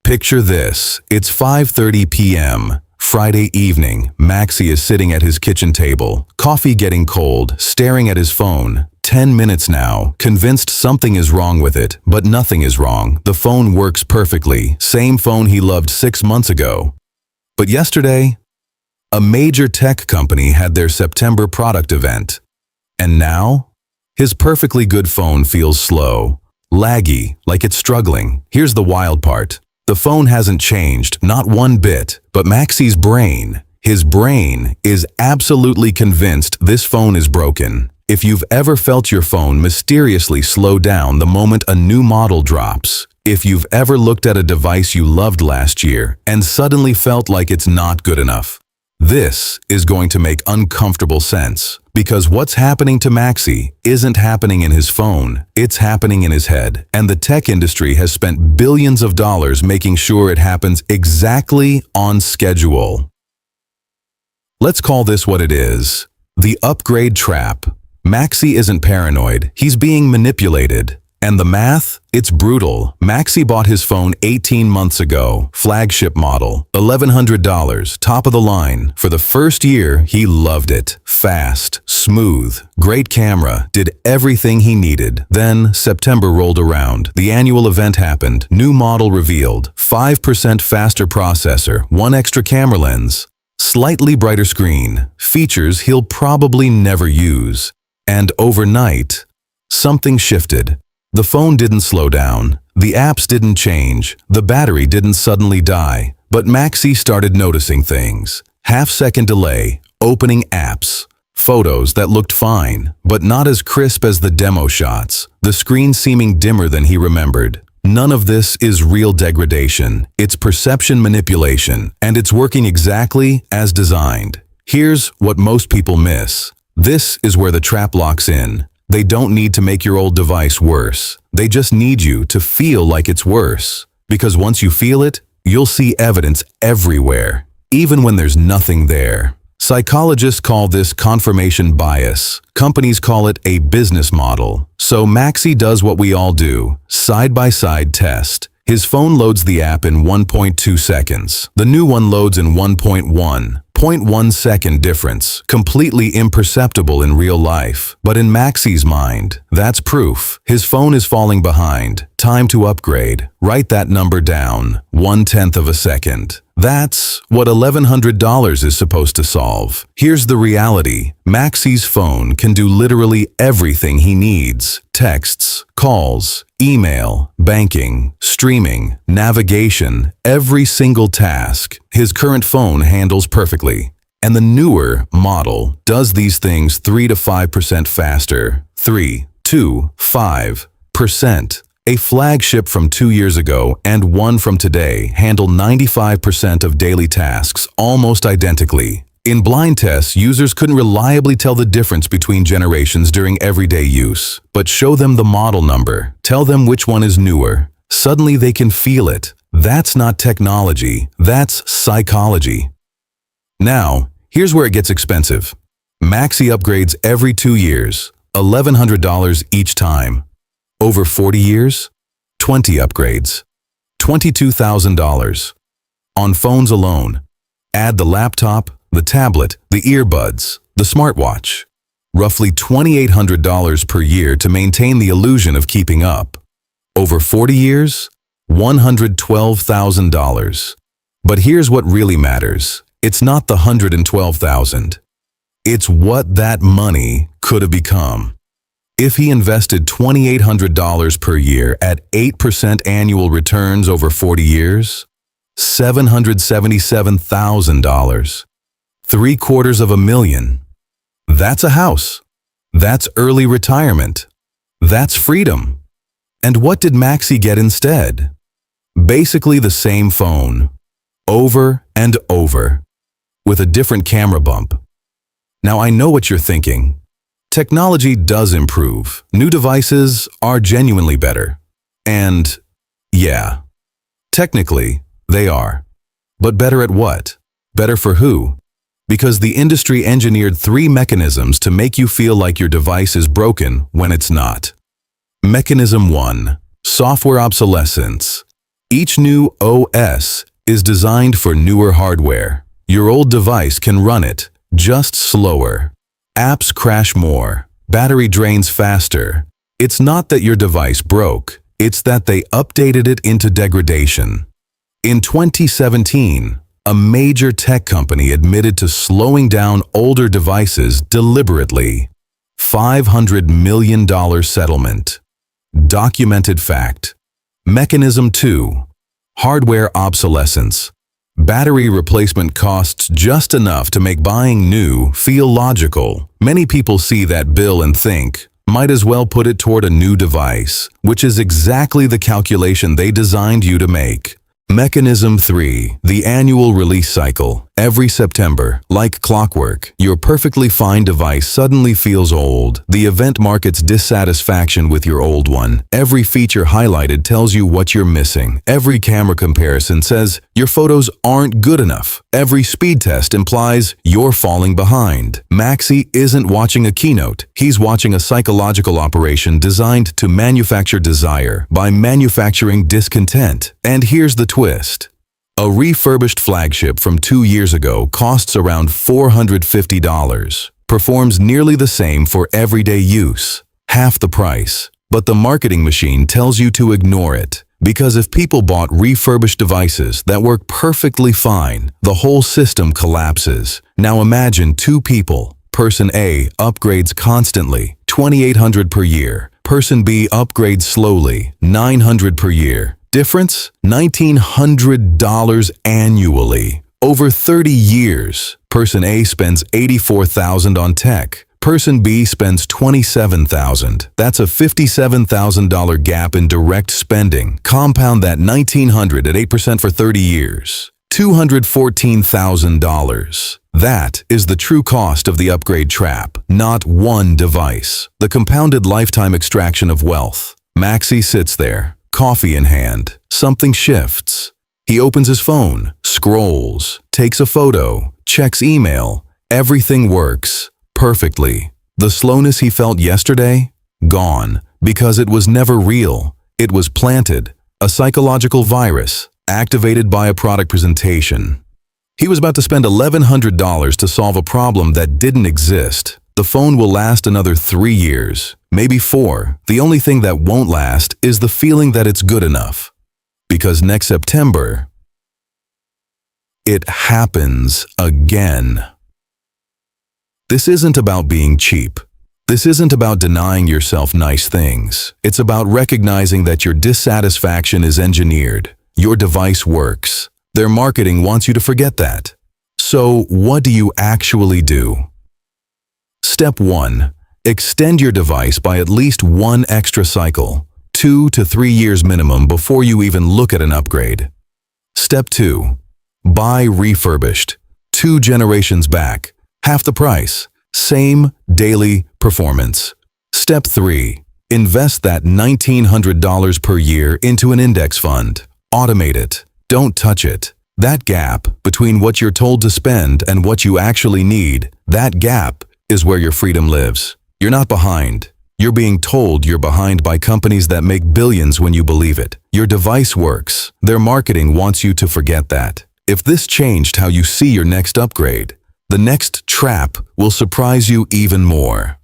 Picture this. It's 5:30 p.m. Friday evening. Maxi is sitting at his kitchen table, coffee getting cold, staring at his phone. 10 minutes now, convinced something is wrong with it, but nothing is wrong. The phone works perfectly. Same phone he loved 6 months ago. But yesterday, a major tech company had their September product event. And now, his perfectly good phone feels slow, laggy, like it's struggling. Here's the wild part. The phone hasn't changed, not one bit, but Maxi's brain, his brain, is absolutely convinced this phone is broken. If you've ever felt your phone mysteriously slow down the moment a new model drops, if you've ever looked at a device you loved last year and suddenly felt like it's not good enough, this is going to make uncomfortable sense, because what's happening to Maxi isn't happening in his phone, it's happening in his head, and the tech industry has spent billions of dollars making sure it happens exactly on schedule. Let's call this what it is: the upgrade trap. Maxi isn't paranoid, he's being manipulated. And the math? It's brutal. Maxi bought his phone 18 months ago, flagship model, $1,100, top of the line. For the first year, he loved it. Fast, smooth, great camera, did everything he needed. Then September rolled around. The annual event happened. New model revealed. 5% faster processor, one extra camera lens, slightly brighter screen, features he'll probably never use. And overnight, something shifted. The phone didn't slow down, the apps didn't change, the battery didn't suddenly die, but Maxi started noticing things. Half-second delay, opening apps, photos that looked fine, but not as crisp as the demo shots, the screen seeming dimmer than he remembered. None of this is real degradation, it's perception manipulation, and it's working exactly as designed. Here's what most people miss. This is where the trap locks in. They don't need to make your old device worse. They just need you to feel like it's worse. Because once you feel it, you'll see evidence everywhere, even when there's nothing there. Psychologists call this confirmation bias. Companies call it a business model. So Maxi does what we all do, side-by-side test. His phone loads the app in 1.2 seconds. The new one loads in 1.1. 0.1 second difference, completely imperceptible in real life. But in Maxi's mind, that's proof. His phone is falling behind. Time to upgrade. Write that number down. 1/10 of a second. That's what $1,100 is supposed to solve. Here's the reality. Maxi's phone can do literally everything he needs. Texts, calls, email, banking, streaming, navigation, every single task his current phone handles perfectly. And the newer model does these things 3 to 5% faster. 3 to 5%. A flagship from 2 years ago and one from today handle 95% of daily tasks almost identically. In blind tests, users couldn't reliably tell the difference between generations during everyday use. But show them the model number, tell them which one is newer. Suddenly they can feel it. That's not technology, that's psychology. Now, here's where it gets expensive. Maxi upgrades every 2 years, $1,100 each time. Over 40 years, 20 upgrades, $22,000. On phones alone, add the laptop, the tablet, the earbuds, the smartwatch. Roughly $2,800 per year to maintain the illusion of keeping up. Over 40 years, $112,000. But here's what really matters. It's not the $112,000. It's what that money could have become. If he invested $2,800 per year at 8% annual returns over 40 years, $777,000. $777,000. That's a house. That's early retirement. That's freedom. And what did Maxi get instead? Basically the same phone, over and over, with a different camera bump. Now I know what you're thinking. Technology does improve. New devices are genuinely better. And, yeah, technically, they are. But better at what? Better for who? Because the industry engineered 3 mechanisms to make you feel like your device is broken when it's not. Mechanism 1. Software obsolescence. Each new OS is designed for newer hardware. Your old device can run it, just slower. Apps crash more. Battery drains faster. It's not that your device broke, it's that they updated it into degradation. In 2017, a major tech company admitted to slowing down older devices deliberately. $500 million settlement. Documented fact. Mechanism 2. Hardware obsolescence. Battery replacement costs just enough to make buying new feel logical. Many people see that bill and think, might as well put it toward a new device, which is exactly the calculation they designed you to make. Mechanism 3. The annual release cycle. Every September, like clockwork, your perfectly fine device suddenly feels old. The event markets dissatisfaction with your old one. Every feature highlighted tells you what you're missing. Every camera comparison says your photos aren't good enough. Every speed test implies you're falling behind. Maxi isn't watching a keynote. He's watching a psychological operation designed to manufacture desire by manufacturing discontent. And here's the twist. A refurbished flagship from 2 years ago costs around $450, performs nearly the same for everyday use, half the price. But the marketing machine tells you to ignore it, because if people bought refurbished devices that work perfectly fine, the whole system collapses. Now imagine two people. Person A upgrades constantly, $2,800 per year. Person B upgrades slowly, $900 per year. Difference? $1,900 annually. Over 30 years. Person A spends $84,000 on tech. Person B spends $27,000. That's a $57,000 gap in direct spending. Compound that $1,900 at 8% for 30 years. $214,000. That is the true cost of the upgrade trap, not one device. The compounded lifetime extraction of wealth. Maxi sits there. Coffee in hand. Something shifts. He opens his phone, scrolls, takes a photo, checks email. Everything works perfectly. The slowness he felt yesterday? Gone. Because it was never real. It was planted. A psychological virus, activated by a product presentation. He was about to spend $1,100 to solve a problem that didn't exist. The phone will last another 3 years, maybe 4. The only thing that won't last is the feeling that it's good enough. Because next September, it happens again. This isn't about being cheap. This isn't about denying yourself nice things. It's about recognizing that your dissatisfaction is engineered. Your device works. Their marketing wants you to forget that. So what do you actually do? Step 1. Extend your device by at least 1 extra cycle, 2 to 3 years minimum before you even look at an upgrade. Step 2. Buy refurbished, 2 generations back, half the price, same daily performance. Step 3. Invest that $1,900 per year into an index fund. Automate it. Don't touch it. That gap between what you're told to spend and what you actually need, that gap is where your freedom lives. You're not behind. You're being told you're behind by companies that make billions when you believe it. Your device works. Their marketing wants you to forget that. If this changed how you see your next upgrade, the next trap will surprise you even more.